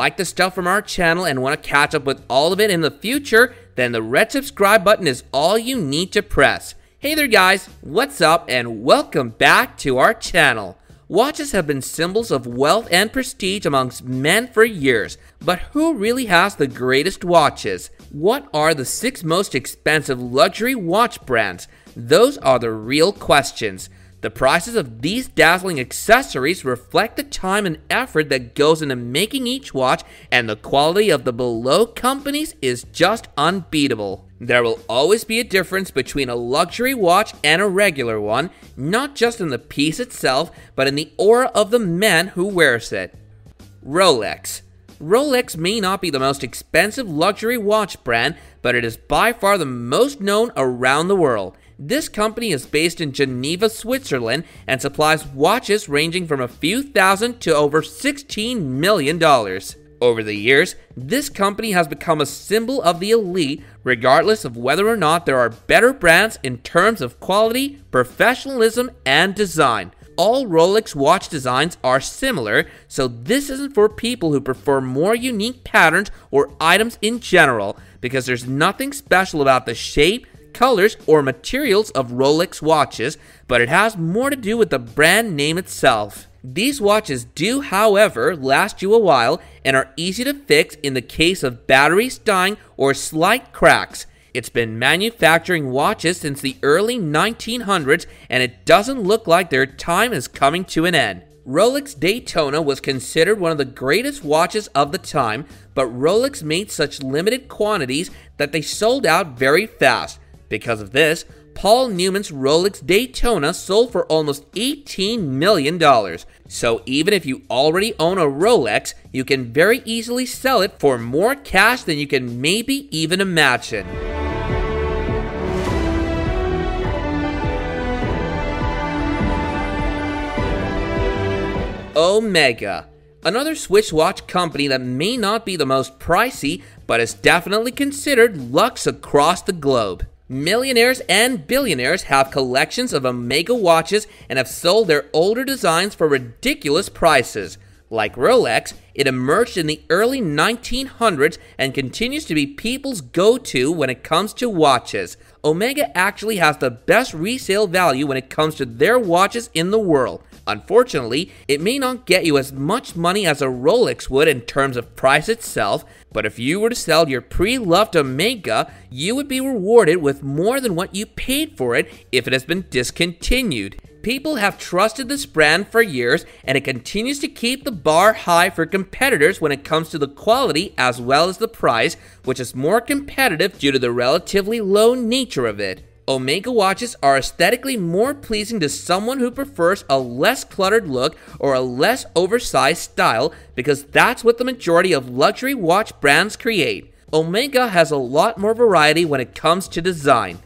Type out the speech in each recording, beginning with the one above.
like the stuff from our channel and want to catch up with all of it in the future, then the red subscribe button is all you need to press. Hey there guys, what's up and welcome back to our channel. Watches have been symbols of wealth and prestige amongst men for years, but who really has the greatest watches? What are the 6 most expensive luxury watch brands? Those are the real questions. The prices of these dazzling accessories reflect the time and effort that goes into making each watch, and the quality of the below companies is just unbeatable. There will always be a difference between a luxury watch and a regular one, not just in the piece itself, but in the aura of the man who wears it. Rolex. Rolex may not be the most expensive luxury watch brand, but it is by far the most known around the world. This company is based in Geneva, Switzerland, and supplies watches ranging from a few thousand to over $16 million. Over the years, this company has become a symbol of the elite, regardless of whether or not there are better brands in terms of quality, professionalism, and design. All Rolex watch designs are similar, so this isn't for people who prefer more unique patterns or items in general, because there's nothing special about the shape, colors, or materials of Rolex watches, but it has more to do with the brand name itself. These watches do, however, last you a while and are easy to fix in the case of batteries dying or slight cracks. It's been manufacturing watches since the early 1900s, and it doesn't look like their time is coming to an end. Rolex Daytona was considered one of the greatest watches of the time, but Rolex made such limited quantities that they sold out very fast. Because of this, Paul Newman's Rolex Daytona sold for almost $18 million. So even if you already own a Rolex, you can very easily sell it for more cash than you can maybe even imagine. Omega. Another Swiss watch company that may not be the most pricey, but is definitely considered luxe across the globe. Millionaires and billionaires have collections of Omega watches and have sold their older designs for ridiculous prices. Like Rolex, it emerged in the early 1900s and continues to be people's go-to when it comes to watches. Omega actually has the best resale value when it comes to their watches in the world. Unfortunately, it may not get you as much money as a Rolex would in terms of price itself, but if you were to sell your pre-loved Omega, you would be rewarded with more than what you paid for it if it has been discontinued. People have trusted this brand for years, and it continues to keep the bar high for competitors when it comes to the quality as well as the price, which is more competitive due to the relatively low nature of it. Omega watches are aesthetically more pleasing to someone who prefers a less cluttered look or a less oversized style, because that's what the majority of luxury watch brands create. Omega has a lot more variety when it comes to design.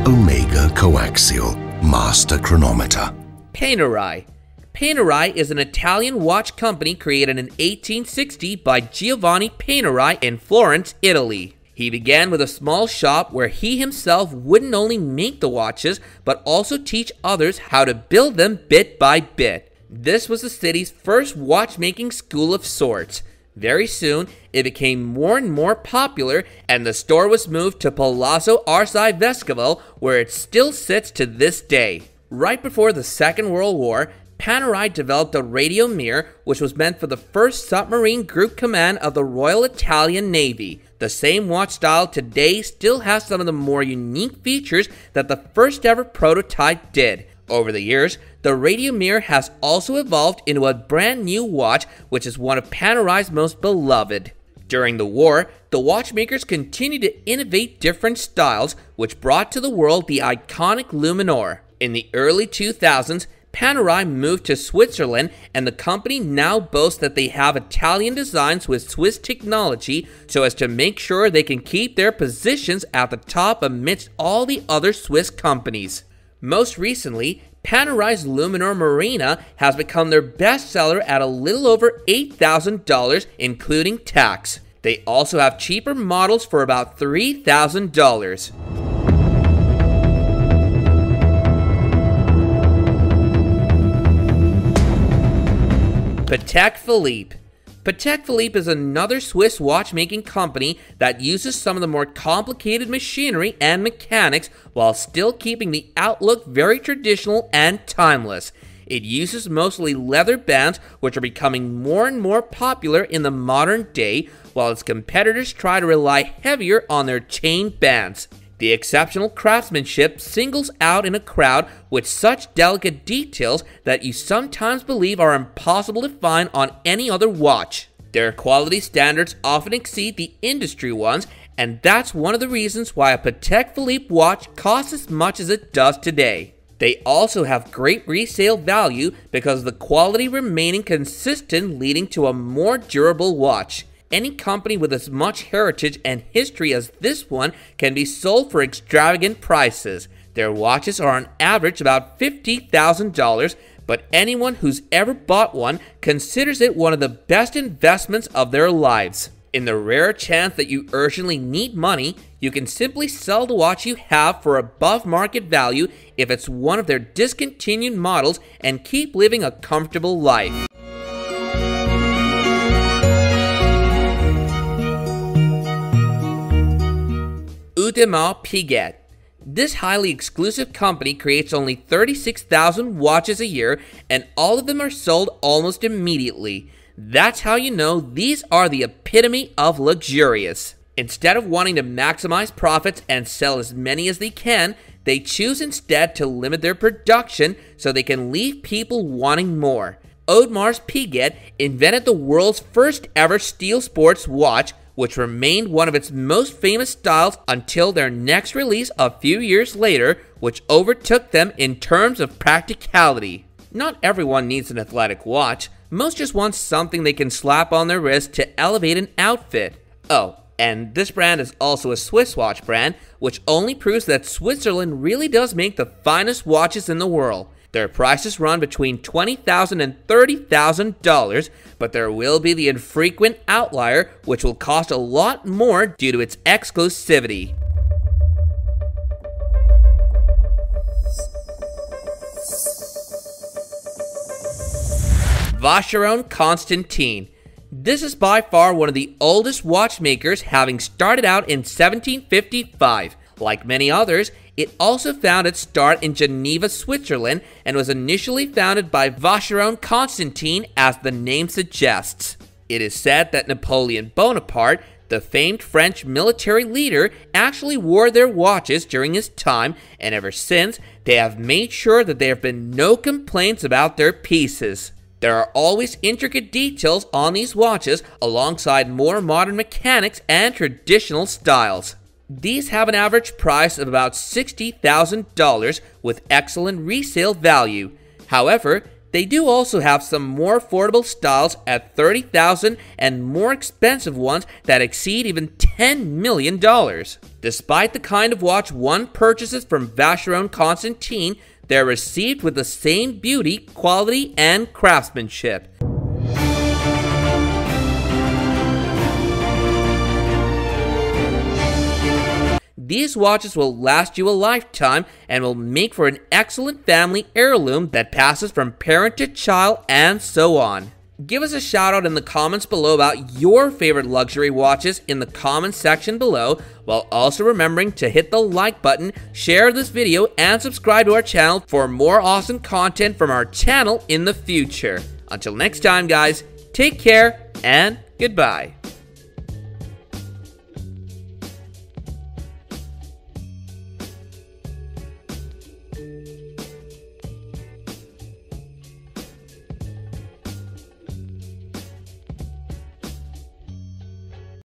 Omega Coaxial Master Chronometer. Panerai. Panerai is an Italian watch company created in 1860 by Giovanni Panerai in Florence, Italy. He began with a small shop where he himself wouldn't only make the watches, but also teach others how to build them bit by bit. This was the city's first watchmaking school of sorts. Very soon, it became more and more popular, and the store was moved to Palazzo Arcai Vescovo, where it still sits to this day. Right before the Second World War, Panerai developed a radio mirror, which was meant for the first submarine group command of the Royal Italian Navy. The same watch style today still has some of the more unique features that the first ever prototype did. Over the years, the radio mirror has also evolved into a brand new watch, which is one of Panerai's most beloved. During the war, the watchmakers continued to innovate different styles, which brought to the world the iconic Luminor. In the early 2000s, Panerai moved to Switzerland, and the company now boasts that they have Italian designs with Swiss technology so as to make sure they can keep their positions at the top amidst all the other Swiss companies. Most recently, Panerai's Luminor Marina has become their best seller at a little over $8,000, including tax. They also have cheaper models for about $3,000. Patek Philippe. Patek Philippe is another Swiss watchmaking company that uses some of the more complicated machinery and mechanics while still keeping the outlook very traditional and timeless. It uses mostly leather bands, which are becoming more and more popular in the modern day, while its competitors try to rely heavier on their chain bands. The exceptional craftsmanship singles out in a crowd with such delicate details that you sometimes believe are impossible to find on any other watch. Their quality standards often exceed the industry ones, and that's one of the reasons why a Patek Philippe watch costs as much as it does today. They also have great resale value because of the quality remaining consistent, leading to a more durable watch. Any company with as much heritage and history as this one can be sold for extravagant prices. Their watches are on average about $50,000, but anyone who's ever bought one considers it one of the best investments of their lives. In the rare chance that you urgently need money, you can simply sell the watch you have for above market value if it's one of their discontinued models and keep living a comfortable life. Audemars Piguet. This highly exclusive company creates only 36,000 watches a year, and all of them are sold almost immediately. That's how you know these are the epitome of luxurious. Instead of wanting to maximize profits and sell as many as they can, they choose instead to limit their production so they can leave people wanting more. Audemars Piguet invented the world's first ever steel sports watch, which remained one of its most famous styles until their next release a few years later, which overtook them in terms of practicality. Not everyone needs an athletic watch. Most just want something they can slap on their wrist to elevate an outfit. Oh, and this brand is also a Swiss watch brand, which only proves that Switzerland really does make the finest watches in the world. Their prices run between $20,000 and $30,000, but there will be the infrequent outlier, which will cost a lot more due to its exclusivity. Vacheron Constantin. This is by far one of the oldest watchmakers, having started out in 1755. Like many others, it also found its start in Geneva, Switzerland, and was initially founded by Vacheron Constantin, as the name suggests. It is said that Napoleon Bonaparte, the famed French military leader, actually wore their watches during his time, and ever since, they have made sure that there have been no complaints about their pieces. There are always intricate details on these watches, alongside more modern mechanics and traditional styles. These have an average price of about $60,000 with excellent resale value. However, they do also have some more affordable styles at $30,000 and more expensive ones that exceed even $10 million. Despite the kind of watch one purchases from Vacheron Constantin, they're received with the same beauty, quality, and craftsmanship. These watches will last you a lifetime and will make for an excellent family heirloom that passes from parent to child and so on. Give us a shout out in the comments below about your favorite luxury watches in the comments section below, while also remembering to hit the like button, share this video, and subscribe to our channel for more awesome content from our channel in the future. Until next time guys, take care and goodbye.